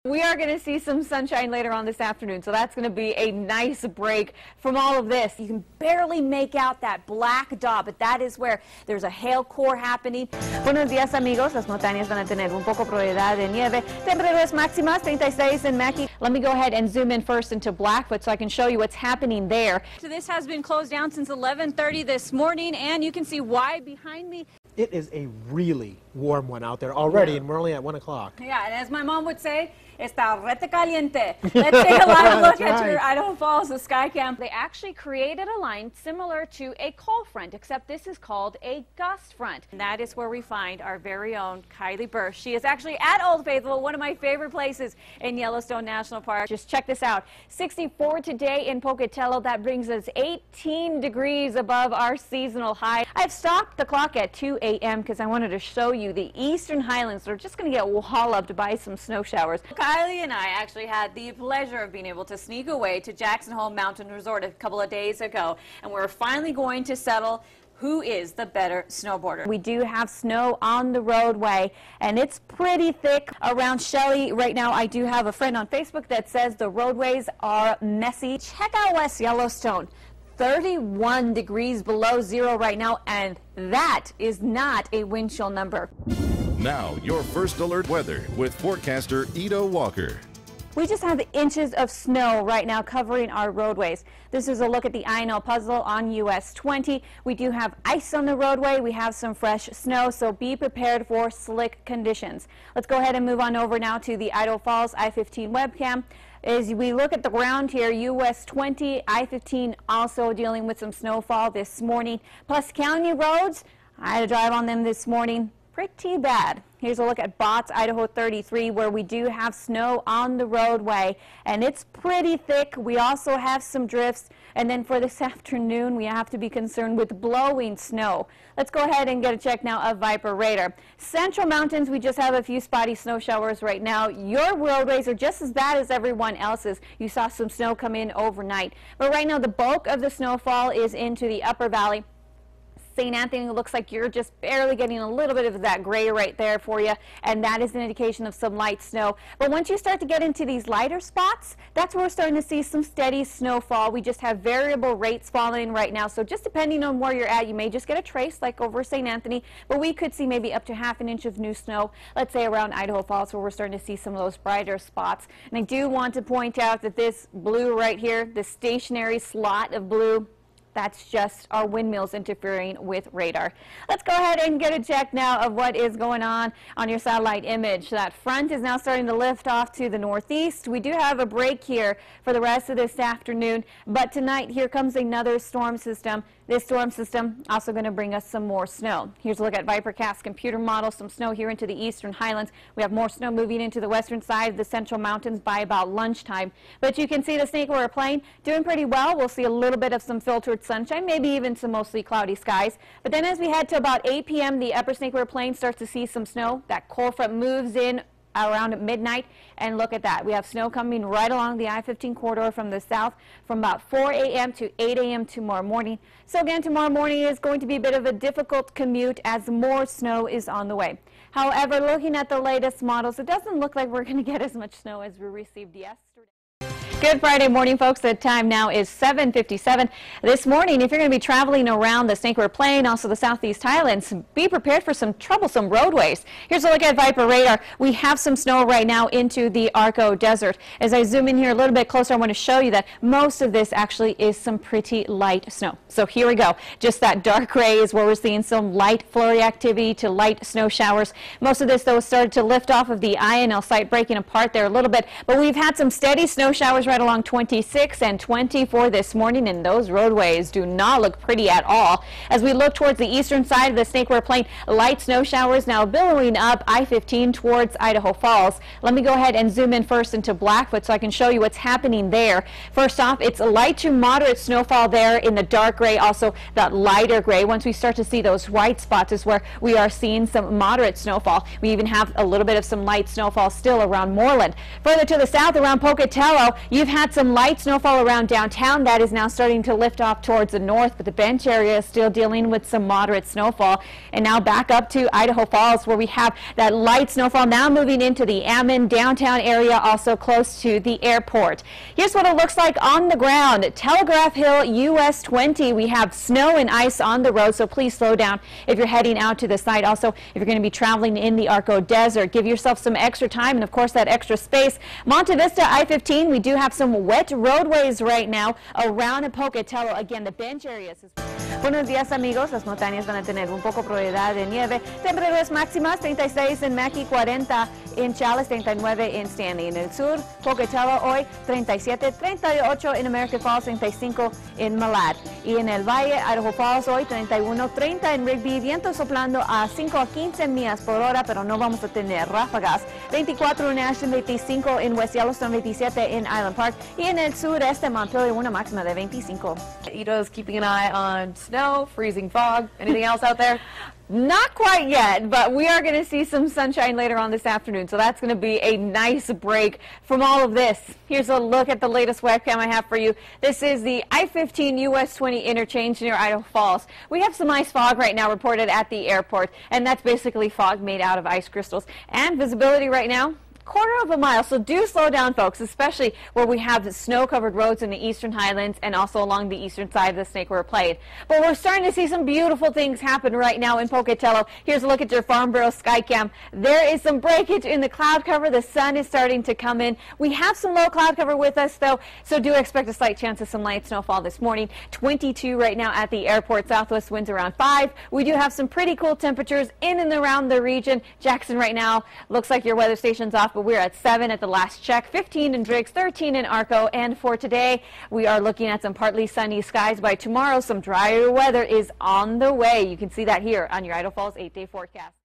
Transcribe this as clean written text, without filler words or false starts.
We are going to see some sunshine later on this afternoon, so that's going to be a nice break from all of this. You can barely make out that black dot, but that is where there's a hail core happening. Buenos días, amigos. Las montañas van a tener un poco probabilidad de nieve. Temperaturas máximas 36 in Mackey. Let me go ahead and zoom in first into Blackfoot so I can show you what's happening there. So this has been closed down since 11:30 this morning, and you can see why behind me. It is a really warm one out there already, and we're only at 1 o'clock. Yeah, and as my mom would say, está rete caliente. Let's take a live look at your Idaho Falls, the Skycam. They actually created a line similar to a cold front, except this is called a gust front. And that is where we find our very own Kylie Burr. She is actually at Old Faithful, one of my favorite places in Yellowstone National Park. Just check this out. 64 today in Pocatello. That brings us 18 degrees above our seasonal high. I've stopped the clock at 2 a.m. because I wanted to show you the eastern highlands. They're just going to get walloped by some snow showers. Kylie and I actually had the pleasure of being able to sneak away to Jackson Hole Mountain Resort a couple of days ago, and we're finally going to settle who is the better snowboarder. We do have snow on the roadway, and it's pretty thick around Shelley. Right now, I do have a friend on Facebook that says the roadways are messy. Check out West Yellowstone. 31 degrees below zero right now, and that is not a wind chill number. Now, your first alert weather with forecaster Ito Walker. We just have inches of snow right now covering our roadways. This is a look at the I&L puzzle on US 20. We do have ice on the roadway. We have some fresh snow, so be prepared for slick conditions. Let's go ahead and move on over now to the Idaho Falls I-15 webcam. As we look at the ground here, US 20, I-15 also dealing with some snowfall this morning. Plus county roads, I had to drive on them this morning. Pretty bad. Here's a look at Botts, Idaho 33, where we do have snow on the roadway, and it's pretty thick. We also have some drifts, and then for this afternoon, we have to be concerned with blowing snow. Let's go ahead and get a check now of Viper radar. Central Mountains, we just have a few spotty snow showers right now. Your roadways are just as bad as everyone else's. You saw some snow come in overnight, but right now the bulk of the snowfall is into the upper valley. St. Anthony looks like you're just barely getting a little bit of that gray right there for you, and that is an indication of some light snow. But once you start to get into these lighter spots, that's where we're starting to see some steady snowfall. We just have variable rates falling right now, so just depending on where you're at, you may just get a trace like over St. Anthony, but we could see maybe up to ½ inch of new snow, let's say around Idaho Falls, where we're starting to see some of those brighter spots. And I do want to point out that this blue right here, this stationary slot of blue, that's just our windmills interfering with radar. Let's go ahead and get a check now of what is going on your satellite image. That front is now starting to lift off to the northeast. We do have a break here for the rest of this afternoon, but tonight here comes another storm system. This storm system also going to bring us some more snow. Here's a look at ViperCast computer model. Some snow here into the eastern highlands. We have more snow moving into the western side of the central mountains by about lunchtime. But you can see the Snake River Plain doing pretty well. We'll see a little bit of some filtered sunshine, maybe even some mostly cloudy skies. But then as we head to about 8 p.m., the upper Snake River Plain starts to see some snow. That cold front moves in around midnight, and look at that. We have snow coming right along the I-15 corridor from the south from about 4 a.m. to 8 a.m. tomorrow morning. So again, tomorrow morning is going to be a bit of a difficult commute as more snow is on the way. However, looking at the latest models, it doesn't look like we're going to get as much snow as we received yesterday. Good Friday morning, folks. The time now is 7:57. This morning, if you're going to be traveling around the Snake River Plain, also the southeast highlands, be prepared for some troublesome roadways. Here's a look at Viper radar. We have some snow right now into the Arco Desert. As I zoom in here a little bit closer, I want to show you that most of this actually is some pretty light snow. So here we go. Just that dark gray is where we're seeing some light flurry activity to light snow showers. Most of this, though, started to lift off of the I&L site, breaking apart there a little bit. But we've had some steady snow showers right along 26 and 24 this morning, and those roadways do not look pretty at all. As we look towards the eastern side of the Snake River Plain, light snow showers now billowing up I-15 towards Idaho Falls. Let me go ahead and zoom in first into Blackfoot so I can show you what's happening there. First off, it's a light to moderate snowfall there in the dark gray, also that lighter gray. Once we start to see those white spots is where we are seeing some moderate snowfall. We even have a little bit of some light snowfall still around Moreland. Further to the south around Pocatello, you You've had some light snowfall around downtown. That is now starting to lift off towards the north, but the bench area is still dealing with some moderate snowfall. And now back up to Idaho Falls, where we have that light snowfall now moving into the Ammon downtown area, also close to the airport. Here's what it looks like on the ground. Telegraph Hill, US 20. We have snow and ice on the road, so please slow down if you're heading out to the site. Also, if you're going to be traveling in the Arco Desert, give yourself some extra time and, of course, that extra space. Monte Vista I-15, we do have some wet roadways right now around in Pocatello. Again, the bench areas. Buenos días, amigos. Las montañas van a tener un poco probabilidad de nieve. Temperaturas máximas 36 en Mackay, 40 en Challis, 39 en Stanley. En el sur, Pocatello hoy 37, 38 en American Falls, 35 en Malad. Y en el Valle, Idaho Falls hoy 31, 30 en Rigby. Viento soplando a 5 a 15 millas por hora, pero no vamos a tener ráfagas. 24 en Ashton, 25 en West Yellowstone, 27 en Island Park. Y en el sureste, Montpelier, una máxima de 25. Ito's keeping an eye on snow, freezing fog. Anything else out there? Not quite yet, but we are going to see some sunshine later on this afternoon, so that's going to be a nice break from all of this. Here's a look at the latest webcam I have for you. This is the I-15 US 20 interchange near Idaho Falls. We have some ice fog right now reported at the airport, and that's basically fog made out of ice crystals. And visibility right now, quarter of a mile, so do slow down, folks, especially where we have snow-covered roads in the eastern highlands and also along the eastern side of the Snake River Plain. But we're starting to see some beautiful things happen right now in Pocatello. Here's a look at your Farm Bureau Skycam. There is some breakage in the cloud cover. The sun is starting to come in. We have some low cloud cover with us, though, so do expect a slight chance of some light snowfall this morning. 22 right now at the airport. Southwest winds around 5. We do have some pretty cool temperatures in and around the region. Jackson right now looks like your weather station's off, but we're at 7 at the last check, 15 in Driggs, 13 in Arco, and for today, we are looking at some partly sunny skies. By tomorrow, some drier weather is on the way. You can see that here on your Idaho Falls 8-day forecast.